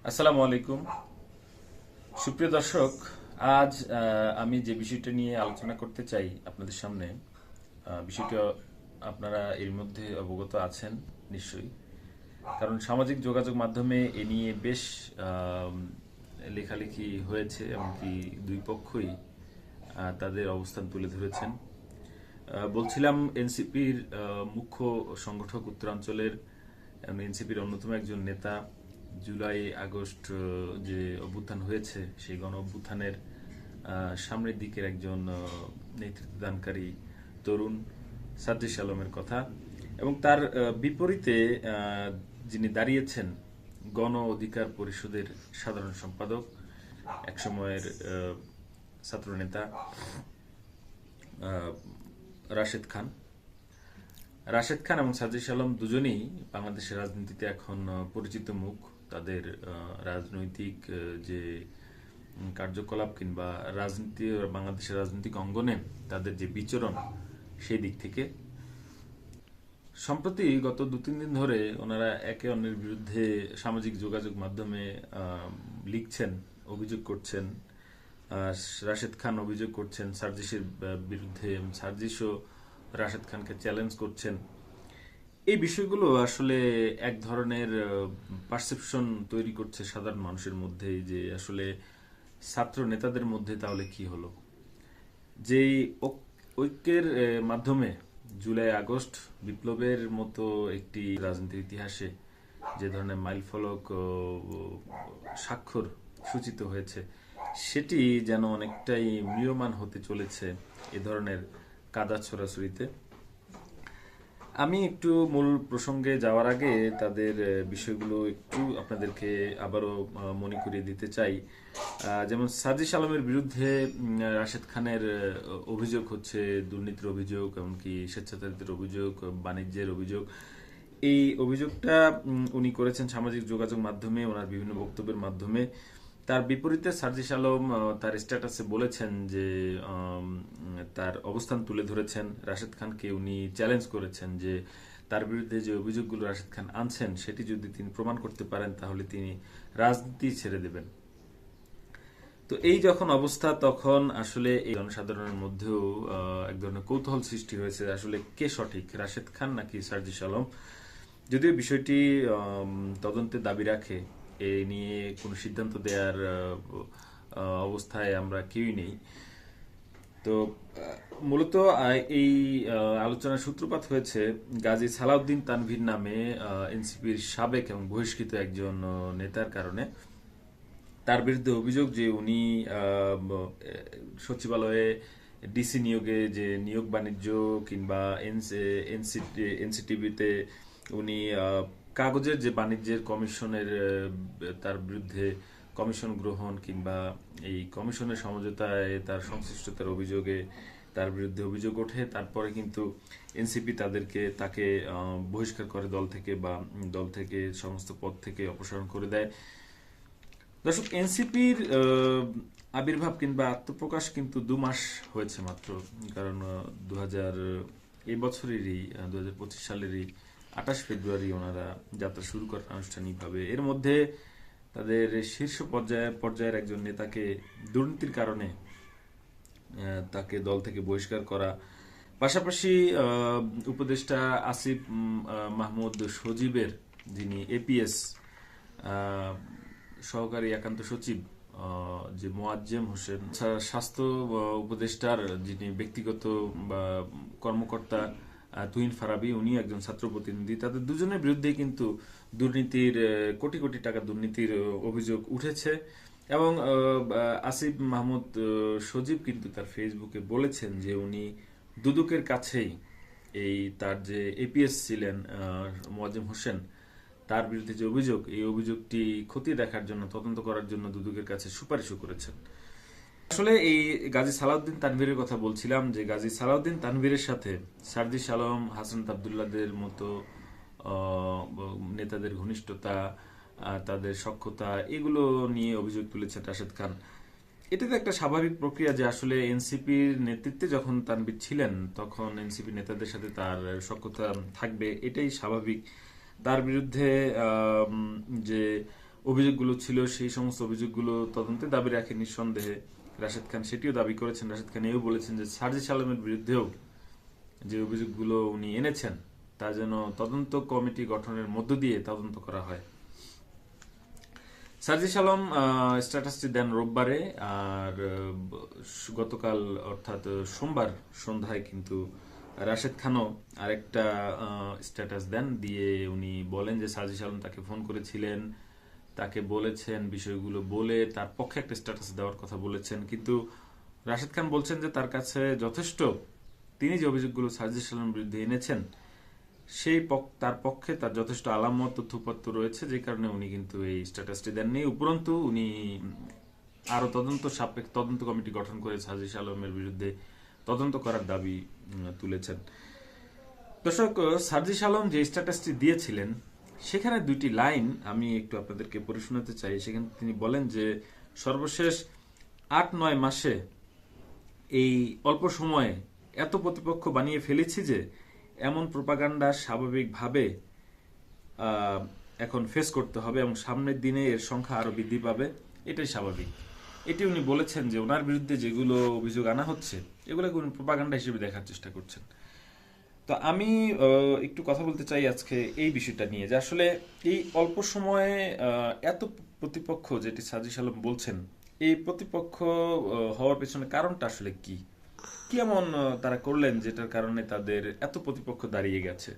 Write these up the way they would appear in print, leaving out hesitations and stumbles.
আসসালামু আলাইকুম। সুপ্রিয় দর্শক, আজ আমি যে বিষয়টা নিয়ে আলোচনা করতে চাই আপনাদের সামনে, বিষয়টা আপনারা এর মধ্যে অবগত আছেন নিশ্চয়ই। কারণ সামাজিক যোগাযোগ মাধ্যমে এ নিয়ে বেশ লেখালেখি হয়েছে, এমনকি দুই পক্ষই তাদের অবস্থান তুলে ধরেছেন। বলছিলাম, এনসিপির মুখ্য সংগঠক উত্তরাঞ্চলের এনসিপির অন্যতম একজন নেতা, জুলাই আগস্ট যে অভ্যুত্থান হয়েছে সেই গণ অভ্যুত্থানের সামনের দিকের একজন নেতৃত্বদানকারী তরুণ সাজ্জাদ আলমের কথা, এবং তার বিপরীতে যিনি দাঁড়িয়েছেন গণ অধিকার পরিষদের সাধারণ সম্পাদক, একসময়ের ছাত্রনেতা রাশেদ খান। রাশেদ খান এবং সাজ্জাদ আলম দুজনেই বাংলাদেশের রাজনীতিতে এখন পরিচিত মুখ। তাদের রাজনৈতিক যে কার্যকলাপ কিংবা রাজনীতি, বাংলাদেশের রাজনৈতিক অঙ্গনে তাদের যে বিচরণ, সেই দিক থেকে সম্প্রতি গত 2-3 দিন ধরে ওনারা একে অন্যের বিরুদ্ধে সামাজিক যোগাযোগ মাধ্যমে লিখছেন, অভিযোগ করছেন। রাশেদ খান অভিযোগ করছেন সার্জিসের বিরুদ্ধে, সার্জিসও রাশেদ খানকে চ্যালেঞ্জ করছেন। এই বিষয়গুলো আসলে এক ধরনের পারসেপশন তৈরি করছে সাধারণ মানুষের মধ্যে, যে আসলে ছাত্র নেতাদের মধ্যে তাহলে কি হলো। যেই ঐক্যের মাধ্যমে জুলাই আগস্ট বিপ্লবের মতো একটি রাজনীতির ইতিহাসে যে ধরনের মাইলফলক স্বাক্ষর সূচিত হয়েছে, সেটি যেন অনেকটাই ম্রিয়মাণ হতে চলেছে এ ধরনের কাদা ছোড়াছুড়িতে। আমি একটু মূল প্রসঙ্গে যাওয়ার আগে তাদের বিষয়গুলো একটু আপনাদেরকে আবারও মনে করিয়ে দিতে চাই। যেমন সাজ্জাদ আলমের বিরুদ্ধে রাশেদ খানের অভিযোগ হচ্ছে দুর্নীতির অভিযোগ, এমনকি স্বেচ্ছাচারিতার অভিযোগ, বাণিজ্যের অভিযোগ। এই অভিযোগটা উনি করেছেন সামাজিক যোগাযোগ মাধ্যমে, ওনার বিভিন্ন বক্তব্যের মাধ্যমে। তার বিপরীতে সাজ্জাদ আলম তার স্ট্যাটাসে বলেছেন যে তার অবস্থান তুলে ধরেছেন। রাশেদ খানকে উনি চ্যালেঞ্জ করেছেন যে তার বিরুদ্ধে যে অভিযোগগুলো রাশেদ খান আনছেন, সেটি যদি তিনি প্রমাণ করতে পারেন তাহলে তিনি রাজনীতি ছেড়ে দেবেন। তো এই যখন অবস্থা, তখন আসলে এই জনসাধারণের মধ্যেও এক ধরনের কৌতূহল সৃষ্টি হয়েছে, আসলে কে সঠিক, রাশেদ খান নাকি সাজ্জাদ আলম। যদিও বিষয়টি তদন্তের দাবি রাখে, এ নিয়ে কোনো সিদ্ধান্ত দেওয়ার অবস্থায় আমরা কেউই নেই। তো মূলত এই আলোচনার সূত্রপাত হয়েছে গাজী সালাউদ্দিন তানভীর নামে এনসিপির সাবেক এবং বহিষ্কৃত একজন নেতার কারণে। তার বিরুদ্ধে অভিযোগ যে উনি সচিবালয়ে ডিসি নিয়োগে যে নিয়োগ বাণিজ্য কিংবা এনসিটিভিতে উনি কাগজের যে বাণিজ্যের কমিশনের তার বিরুদ্ধে কমিশন গ্রহণ কিংবা এই কমিশনের সমঝোতায় তার সংশ্লিষ্টতার অভিযোগে তার বিরুদ্ধে অভিযোগ ওঠে। তারপরে কিন্তু এনসিপি তাকে বহিষ্কার করে দল থেকে, বা দল থেকে সমস্ত পদ থেকে অপসারণ করে দেয়। দর্শক, এনসিপির আবির্ভাব কিংবা আত্মপ্রকাশ কিন্তু 2 মাস হয়েছে মাত্র। কারণ এই বছরেরই 2025 সালেরই 28 ফেব্রুয়ারি ওনারা যাত্রা শুরু করেন আনুষ্ঠানিকভাবে। এর মধ্যে তাদের শীর্ষ পর্যায়ের একজন নেতাকে দুর্নীতির কারণে তাকে দল থেকে বহিষ্কার করা, পাশাপাশি উপদেষ্টা আসিফ মাহমুদ সজীবের, যিনি এপিএস সহকারী একান্ত সচিব, যে মোয়াজ্জেম হোসেন, স্বাস্থ্য উপদেষ্টার যিনি ব্যক্তিগত কর্মকর্তা তুহিন ফারাবি, উনি একজন ছাত্র প্রতিনিধি, তাদের দুজনের বিরুদ্ধে কিন্তু দুর্নীতির, কোটি কোটি টাকা দুর্নীতির অভিযোগ উঠেছে। এবং আসিফ মাহমুদ সজীব কিন্তু তার ফেসবুকে বলেছেন যে উনি দুদকের কাছেই এই তার যে এপিএস ছিলেন মোয়াজ্জেম হোসেন, তার বিরুদ্ধে যে অভিযোগ, এই অভিযোগটি খতিয়ে দেখার জন্য, তদন্ত করার জন্য দুদকের কাছে সুপারিশও করেছেন। আসলে এই গাজী সালাউদ্দিন তানভীরের কথা বলছিলাম, যে গাজী সালাউদ্দিন তানভীরের সাথে সার্জিস আলম, হাসান আবদুল্লাহদের মতো নেতাদের ঘনিষ্ঠতা, তাদের সখ্যতা, এগুলো নিয়ে অভিযোগ তুলেছেন রাশেদ খান। এটা তো একটা স্বাভাবিক প্রক্রিয়া যে আসলে এনসিপির নেতৃত্বে যখন তানভীর ছিলেন, তখন এনসিপি নেতাদের সাথে তার সখ্যতা থাকবে, এটাই স্বাভাবিক। তার বিরুদ্ধে যে অভিযোগগুলো ছিল সেই সমস্ত অভিযোগগুলো তদন্তে দাবি রাখেন নিঃসন্দেহে রাশেদ খান, সেটিও দাবি করেছেন। রাশেদ খান এও বলেছেন যে সার্জিস আলমের বিরুদ্ধেও যে অভিযোগগুলো উনি এনেছেন তা যেন তদন্ত কমিটি গঠনের মধ্য দিয়ে তদন্ত করা হয়। সার্জিস আলম স্ট্যাটাসটি দেন রোববারে, আর গতকাল অর্থাৎ সোমবার সন্ধ্যায় কিন্তু রাশেদ খানও আরেকটা স্ট্যাটাস দেন, দিয়ে উনি বলেন যে সার্জিস আলম তাকে ফোন করেছিলেন, তাকে বলেছেন বিষয়গুলো, বলে তার পক্ষে একটা স্ট্যাটাস দেওয়ার কথা বলেছেন। কিন্তু রাশেদ খান বলছেন যে তার কাছে যথেষ্ট, তিনি যে অভিযোগগুলো সার্জিস আলমের বিরুদ্ধে এনেছেন সেই তার পক্ষে তার যথেষ্ট আলামত তথ্যপত্র রয়েছে, যে কারণে উনি কিন্তু এই স্ট্যাটাসটি দেননি। উপরন্তু উনি আরো তদন্ত কমিটি গঠন করে সার্জিস আলমের বিরুদ্ধে তদন্ত করার দাবি তুলেছেন। দর্শক, সার্জিস আলম যে স্ট্যাটাসটি দিয়েছিলেন সেখানে দুইটি লাইন আমি একটু আপনাদেরকে পড়ে শোনাতে চাই। সেখানে তিনি বলেন যে সর্বশেষ 8-9 মাসে এই অল্প সময়ে এত প্রতিপক্ষ বানিয়ে ফেলেছি যে এমন প্রোপাগান্ডা স্বাভাবিকভাবে এখন ফেস করতে হবে এবং সামনের দিনে এর সংখ্যা আরো বৃদ্ধি পাবে, এটাই স্বাভাবিক। এটি উনি বলেছেন যে ওনার বিরুদ্ধে যেগুলো অভিযোগ আনা হচ্ছে এগুলোকে উনি প্রোপাগান্ডা হিসেবে দেখার চেষ্টা করছেন। তো আমি একটু কথা বলতে চাই আজকে এই বিষয়টা নিয়ে, যে আসলে এই অল্প সময়ে এত প্রতিপক্ষ যেটি সার্জিস আলম বলছেন, এই প্রতিপক্ষ হওয়ার পেছনে কারণটা আসলে কি কি এমন তারা করলেন যেটার কারণে তাদের এত প্রতিপক্ষ দাঁড়িয়ে গেছে।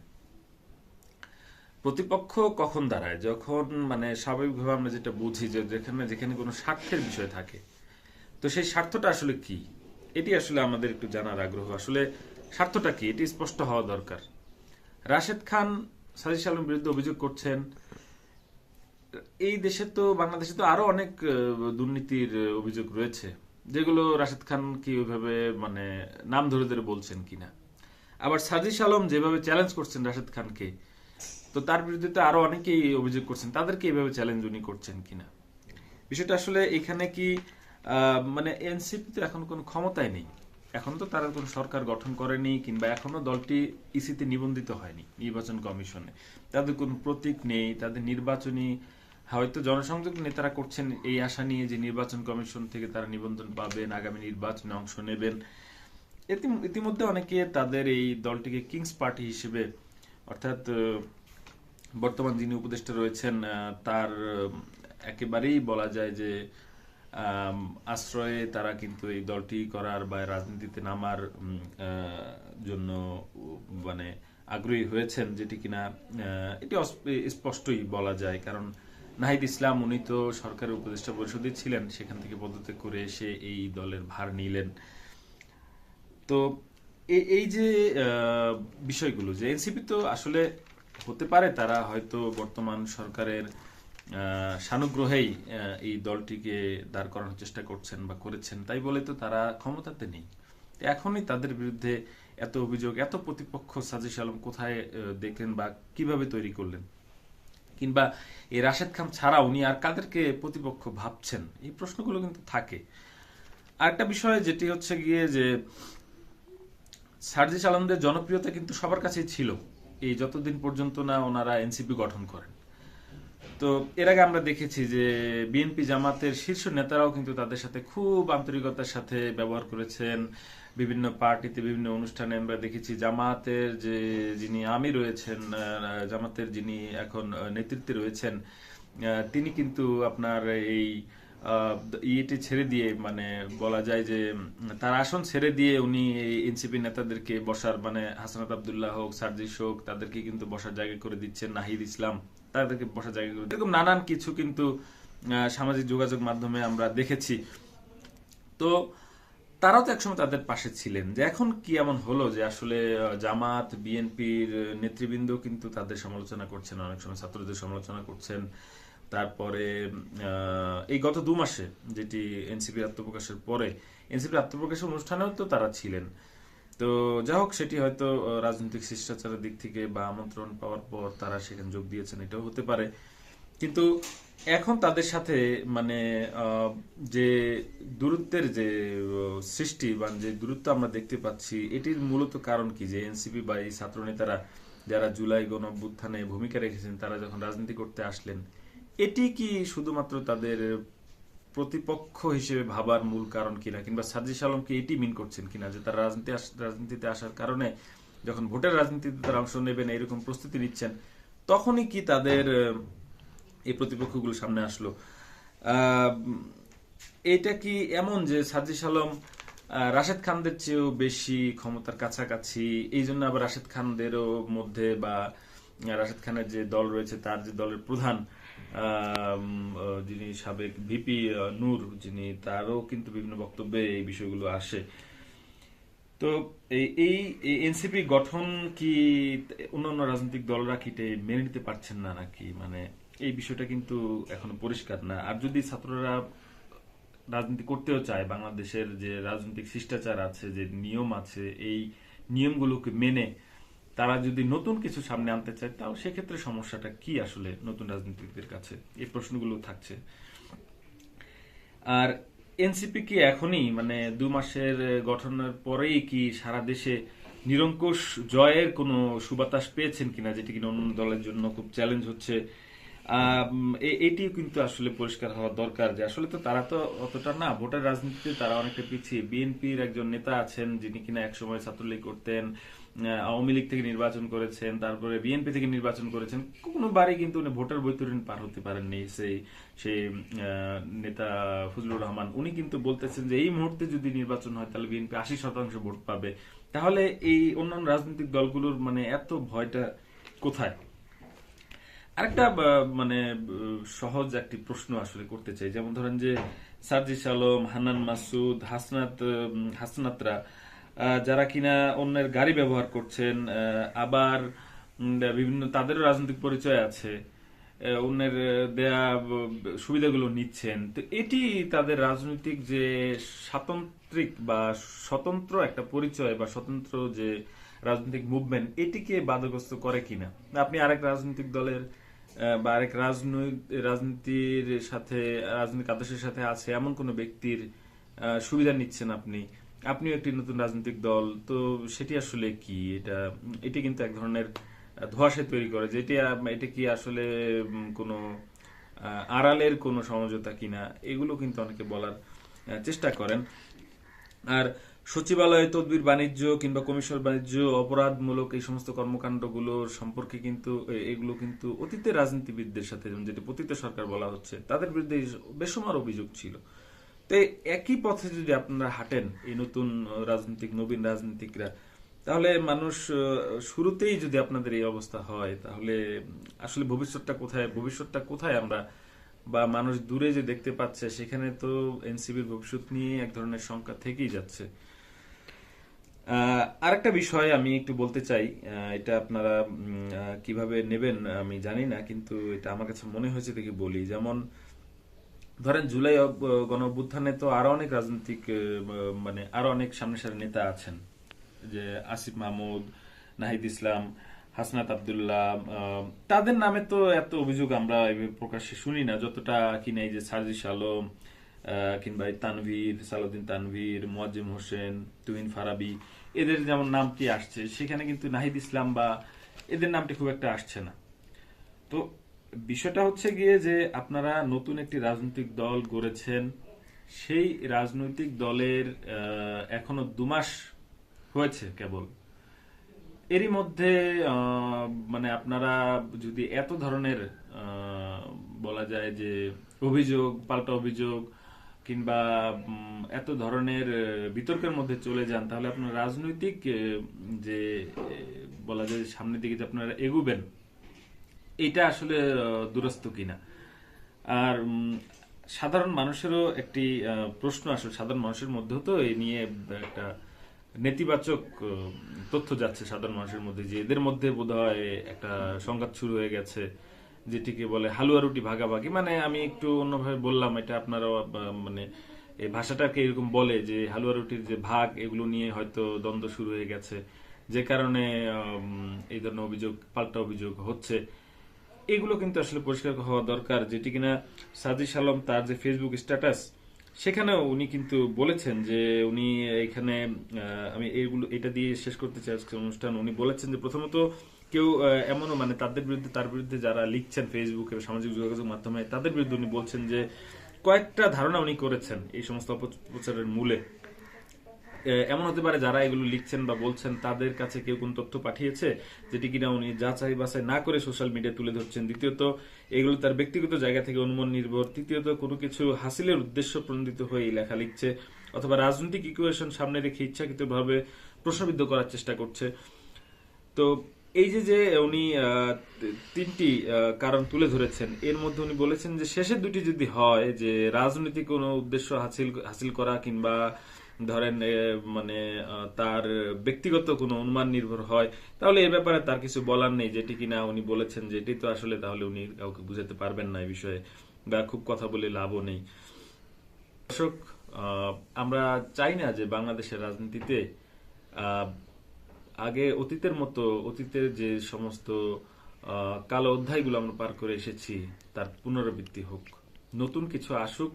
প্রতিপক্ষ কখন দাঁড়ায়? যখন মানে স্বাভাবিকভাবে আমরা যেটা বুঝি যে যেখানে কোনো স্বার্থের বিষয় থাকে, তো সেই স্বার্থটা আসলে কি, এটি আসলে আমাদের একটু জানার আগ্রহ। আসলে স্বার্থটা কি এটি স্পষ্ট হওয়া দরকার। রাশেদ খান সার্জিস আলমের বিরুদ্ধে অভিযোগ করছেন, এই দেশে তো বাংলাদেশে তো আরো অনেক দুর্নীতির অভিযোগ রয়েছে যেগুলো রাশেদ খান কি ওইভাবে মানে নাম ধরে ধরে বলছেন কিনা। আবার সার্জিস আলম যেভাবে চ্যালেঞ্জ করছেন রাশেদ খানকে, তো তার বিরুদ্ধে তো আরো অনেকেই অভিযোগ করছেন, তাদেরকে এইভাবে চ্যালেঞ্জ উনি করছেন কিনা। বিষয়টা আসলে এখানে কি মানে এনসিপি তো এখন কোনো ক্ষমতায় নেই, এখন তো তারা কোনো সরকার গঠন করেনি, কিংবা এখনো দলটি ইসিতে নিবন্ধিত হয়নি নির্বাচন কমিশনে, তাদের কোনো প্রতীক নেই, তাদের নির্বাচনী হয়তো জনসংযোগ নেতারা করছেন এই আশা নিয়ে যে নির্বাচন কমিশন থেকে তারা নিবন্ধন পাবেন, আগামী নির্বাচনে অংশ নেবেন। ইতিমধ্যে অনেকে তাদের এই দলটিকে কিংস পার্টি হিসেবে, অর্থাৎ বর্তমান যিনি উপদেষ্টা রয়েছেন তার একেবারেই বলা যায় যে আশ্রয়ে তারা কিন্তু এই দলটি করার বা রাজনীতিতে নামার জন্য মানে আগ্রহী হয়েছেন, যেটি কিনা এটি স্পষ্টই বলা যায়। কারণ নাহিদ ইসলাম উনি তো সরকারের উপদেষ্টা পরিষদে ছিলেন, সেখান থেকে পদত্যাগ করে এসে এই দলের ভার নিলেন। তো এই যে বিষয়গুলো, যে এনসিপি তো আসলে হতে পারে তারা হয়তো বর্তমান সরকারের সানুগ্রহেই এই দলটিকে দাঁড় করানোর চেষ্টা করছেন বা করেছেন, তাই বলে তো তারা ক্ষমতাতে নেই। এখনই তাদের বিরুদ্ধে এত অভিযোগ, এত প্রতিপক্ষ সার্জিস আলম কোথায় দেখলেন বা কিভাবে তৈরি করলেন, কিংবা এই রাশেদ খান ছাড়া উনি আর কাদেরকে প্রতিপক্ষ ভাবছেন, এই প্রশ্নগুলো কিন্তু থাকে। আরেকটা বিষয় যেটি হচ্ছে গিয়ে যে সার্জিস আলমদের জনপ্রিয়তা কিন্তু সবার কাছেই ছিল এই যতদিন পর্যন্ত না ওনারা এনসিপি গঠন করেন। তো এর আগে আমরা দেখেছি যে বিএনপি জামাতের শীর্ষ নেতারাও কিন্তু তাদের সাথে খুব আন্তরিকতার সাথে ব্যবহার করেছেন। বিভিন্ন পার্টিতে বিভিন্ন অনুষ্ঠানে আমরা দেখেছি জামাতের যে যিনি আমির রয়েছেন, জামাতের যিনি এখন নেতৃত্বে রয়েছেন, তিনি কিন্তু আপনার এই ইয়েটি ছেড়ে দিয়ে, মানে বলা যায় যে তার আসন ছেড়ে দিয়ে উনি এনসিপি নেতাদেরকে বসার, মানে হাসনাত আব্দুল্লাহ হোক, সার্জিস হোক, তাদেরকে কিন্তু বসার জায়গা করে দিচ্ছেন, নাহিদ ইসলাম তাদেরকে বসার জায়গা করে, এরকম নানান কিছু কিন্তু সামাজিক যোগাযোগ মাধ্যমে আমরা দেখেছি। তো তারাও তো একসময় তাদের পাশে ছিলেন, যে এখন কি এমন হলো যে আসলে জামাত বিএনপির নেতৃবৃন্দ কিন্তু তাদের সমালোচনা করছেন, অনেক সময় ছাত্রদের সমালোচনা করছেন। তারপরে এই গত 2 মাসে যেটি এনসিপির আত্মপ্রকাশের পরে, এনসিপির আত্মপ্রকাশের অনুষ্ঠানেও তো তারা ছিলেন। তো যাই হোক, সেটি হয়তো রাজনৈতিক শিষ্টাচারের দিক থেকে বা আমন্ত্রণ পাওয়ার পর তারা সেখানে যোগ দিয়েছেন, এটাও হতে পারে। কিন্তু এখন তাদের সাথে মানে যে দূরত্বের যে সৃষ্টি বা যে দূরত্ব আমরা দেখতে পাচ্ছি, এটির মূলত কারণ কি? যে এনসিপি বা এই ছাত্র নেতারা যারা জুলাই গণ অভ্যুত্থানে ভূমিকা রেখেছেন, তারা যখন রাজনীতি করতে আসলেন, এটি কি শুধুমাত্র তাদের প্রতিপক্ষ হিসেবে ভাবার মূল কারণ কিনা, কিংবা সাজিশ আলম কি এটি মিন করছেন কিনা যে তারা রাজনীতিতে আসার কারণে যখন ভোটের রাজনীতিতে তারা অংশ নেবেন এরকম প্রস্তুতি নিচ্ছেন, তখনই কি তাদের এই প্রতিপক্ষগুলো সামনে আসলো? আহ, এটা কি এমন যে সাজিশ আলম রাশেদ খানদের চেয়েও বেশি ক্ষমতার কাছাকাছি, এই জন্য আবার রাশেদ খানদেরও মধ্যে বা রাশেদ খানের যে দল রয়েছে তার যে দলের প্রধান যিনি সাবেক ভিপি নূর, যিনি, তারও কিন্তু বিভিন্ন বক্তব্যে এই বিষয়গুলো আসে। তো এই এনসিপি গঠন কি অন্যান্য রাজনৈতিক দলরা কি মেনে নিতে পারছেন না নাকি, মানে এই বিষয়টা কিন্তু এখনো পরিষ্কার না। আর যদি ছাত্ররা রাজনীতি করতেও চায়, বাংলাদেশের যে রাজনৈতিক শিষ্টাচার আছে, যে নিয়ম আছে, এই নিয়মগুলোকে মেনে তারা যদি নতুন কিছু সামনে আনতে চায়, তাহলে সেক্ষেত্রে সমস্যাটা কি আসলে নতুন রাজনীতিকদের কাছে, এই প্রশ্নগুলো থাকছে। আর এনসিপি কি এখনই, মানে 2 মাসের গঠনের পরেই কি সারা দেশে নিরঙ্কুশ জয়ের কোনো সুবাতাস পেয়েছেন কিনা, যেটি কিনা অন্য দলের জন্য খুব চ্যালেঞ্জ হচ্ছে? এটিও কিন্তু আসলে পরিষ্কার হওয়া দরকার যে আসলে তো তারা তো অতটা না, ভোটার রাজনীতিতে তারা অনেকটা পিছিয়ে। বিএনপির একজন নেতা আছেন যিনি কিনা একসময় ছাত্রলীগ করতেন, আওয়ামী লীগ থেকে নির্বাচন করেছেন, তারপরে বিএনপি থেকে নির্বাচন করেছেন, কোনোবারই কিন্তু উনি ভোটার বৈতরণী পার হতে পারেননি। সেই নেতা ফজলুর রহমান, উনি কিন্তু বলতেছেন যে এই মুহূর্তে যদি নির্বাচন হয় তাহলে বিএনপি 80% ভোট পাবে। তাহলে এই অন্যান্য রাজনৈতিক দলগুলোর মানে এত ভয়টা কোথায়? আরেকটা মানে সহজ একটি প্রশ্ন আসলে করতে চাই, যেমন ধরেন যে সার্জিস আলম, হান্নান মাসুদ, হাসনাতরা, যারা কিনা অন্যের গাড়ি ব্যবহার করছেন, আবার বিভিন্ন তাদেরও রাজনৈতিক পরিচয় আছে, অন্যের দেয়া সুবিধাগুলো নিচ্ছেন, তো এটি তাদের রাজনৈতিক যে স্বাতন্ত্রিক বা স্বতন্ত্র একটা পরিচয় বা স্বতন্ত্র যে রাজনৈতিক মুভমেন্ট, এটিকে বাধাগ্রস্ত করে কিনা? আপনি আরেক রাজনৈতিক দলের বা আরেক রাজনীতির সাথে, রাজনৈতিক আদর্শের সাথে আছে এমন কোন ব্যক্তির সুবিধা নিচ্ছেন আপনিও একটি নতুন রাজনৈতিক দল, তো সেটি আসলে কি? এটি কিন্তু এক ধরনের ধোঁয়াশা তৈরি করে যে এটা কি আসলে কোনো আড়ালের কোনো সমঝোতা কিনা, এগুলো কিন্তু অনেকে বলার চেষ্টা করেন। আর সচিবালয়, তদবির বাণিজ্য কিংবা কমিশন বাণিজ্য, অপরাধমূলক এই সমস্ত কর্মকাণ্ডগুলোর সম্পর্কে কিন্তু এগুলো কিন্তু অতীতের রাজনীতিবিদদের সাথে, যেটা পতিত সরকার বলা হচ্ছে, তাদের বিরুদ্ধে বেসুমার অভিযোগ ছিল। তো একই পথে যদি আপনারা হাঁটেন এই নতুন নবীন রাজনীতিকরা, তাহলে মানুষ শুরুতেই যদি আপনাদের এই অবস্থা হয়, তাহলে আসলে ভবিষ্যৎটা কোথায় আমরা, বা মানুষ দূরে যে দেখতে পাচ্ছে, সেখানে তো এনসিবির ভবিষ্যৎ নিয়ে এক ধরনের শঙ্কা থেকেই যাচ্ছে। আরেকটা বিষয় আমি একটু বলতে চাই, এটা আপনারা কিভাবে নেবেন আমি জানি না, কিন্তু এটা আমার কাছে মনে হয়েছে দেখে বলি। যেমন ধরেন জুলাই গণ অভ্যুত্থানে তো আরো অনেক রাজনৈতিক মানে আরো অনেক সামনে সারি নেতা আছেন, যে আসিফ মাহমুদ, নাহিদ ইসলাম, হাসনাত আব্দুল্লাহ, তাদের নামে তো এত অভিযোগ আমরা প্রকাশ্যে শুনি না, যতটা কিনা এই যে সার্জিস আলম, কিংবা তানভীর, সালাউদ্দিন তানভীর, মোয়াজ্জেম হোসেন, তুহিন ফারাবি, এদের যেমন নামটি আসছে, সেখানে কিন্তু নাহিদ ইসলাম বা এদের নামটি খুব একটা আসছে না। তো বিষয়টা হচ্ছে গিয়ে যে আপনারা নতুন একটি রাজনৈতিক দল গড়েছেন, সেই রাজনৈতিক দলের এখনো 2 মাস হয়েছে কেবল, এরই মধ্যে মানে আপনারা যদি এত ধরনের বলা যায় যে অভিযোগ, পাল্টা অভিযোগ, কিংবা এত ধরনের বিতর্কের মধ্যে চলে যান, তাহলে আপনার রাজনৈতিক যে বলা যায় সামনের দিকে যে আপনারা এগুবেন, এটা আসলে দুরস্ত কিনা। আর সাধারণ মানুষেরও একটি প্রশ্ন আসলে, সাধারণ মানুষের মধ্যেও তো এই নিয়ে একটা নেতিবাচক তথ্য যাচ্ছে সাধারণ মানুষের মধ্যে, যে এদের মধ্যে বোধহয় একটা সংঘাত শুরু হয়ে গেছে, যেটিকে বলে হালুয়া রুটি ভাগাভাগি। মানে আমি একটু অন্যভাবে বললাম, এটা আপনারা মানে এই ভাষাটাকে এরকম বলে যে হালুয়া রুটির যে ভাগ, এগুলো নিয়ে হয়তো দ্বন্দ্ব শুরু হয়ে গেছে, যে কারণে এই ধরনের অভিযোগ, পাল্টা অভিযোগ হচ্ছে। এগুলো কিন্তু আসলে পরিষ্কার হওয়া দরকার, যেটি কিনা সাজিস আলম তার যে ফেসবুক স্ট্যাটাস, সেখানেও উনি কিন্তু বলেছেন যে উনি এখানে, আমি এটা দিয়ে শেষ করতে চাই আজকের অনুষ্ঠান। উনি বলেছেন যে প্রথমত কেউ এমনও মানে তার বিরুদ্ধে যারা লিখছেন ফেসবুকে সামাজিক যোগাযোগ মাধ্যমে, তাদের বিরুদ্ধে উনি বলছেন যে কয়েকটা ধারণা উনি করেছেন এই সমস্ত অপপ্রচারের মূলে। এমন হতে পারে যারা এগুলো লিখছেন বা বলছেন তাদের কাছে কেউ কোন তথ্য পাঠিয়েছে যেটি কিনা উনি যাচাই বাছাই না করে সোশ্যাল মিডিয়া তুলে ধরছেন। দ্বিতীয়ত, এগুলো তার ব্যক্তিগত জায়গা থেকে অনুমান নির্ভর। তৃতীয়ত, কোনো কিছু হাসিলের উদ্দেশ্য প্রণোদিত হয়ে এই লেখা লিখছে, অথবা রাজনৈতিক ইকুয়েশন সামনে রেখে ইচ্ছাকৃতভাবে প্রশ্নবিদ্ধ করার চেষ্টা করছে। তো এই যে উনি তিনটি কারণ তুলে ধরেছেন, এর মধ্যে উনি বলেছেন যে শেষের দুটি যদি হয়, যে রাজনৈতিক কোনো উদ্দেশ্য হাসিল করা, কিংবা ধরেন মানে তার ব্যক্তিগত কোনো অনুমান নির্ভর হয়, তাহলে এ ব্যাপারে তার কিছু বলার নেই। যেটি কিনা উনি বলেছেন যে এটি তো আসলে তাহলে উনি কাউকে বুঝাতে পারবেন না এই বিষয়ে, বা খুব কথা বলে লাভও নেই। দর্শক, আমরা চাই না যে বাংলাদেশের রাজনীতিতে আগে অতীতের যে সমস্ত কালো অধ্যায়গুলো আমরা পার করে এসেছি তার পুনরাবৃত্তি হোক, নতুন কিছু আসুক।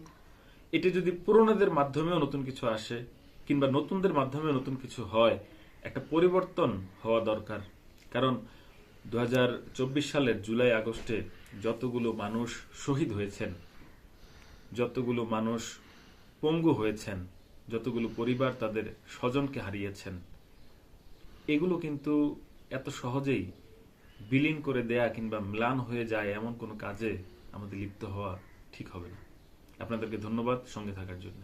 এটি যদি পুরনোদের মাধ্যমেও নতুন কিছু আসে, কিংবা নতুনদের মাধ্যমে নতুন কিছু হয়, একটা পরিবর্তন হওয়া দরকার। কারণ 2024 সালের জুলাই আগস্টে যতগুলো মানুষ শহীদ হয়েছেন, যতগুলো মানুষ পঙ্গু হয়েছেন, যতগুলো পরিবার তাদের স্বজনকে হারিয়েছেন, এগুলো কিন্তু এত সহজেই বিলীন করে দেয়া কিংবা ম্লান হয়ে যায় এমন কোনো কাজে আমাদের লিপ্ত হওয়া ঠিক হবে না। আপনাদেরকে ধন্যবাদ সঙ্গে থাকার জন্য।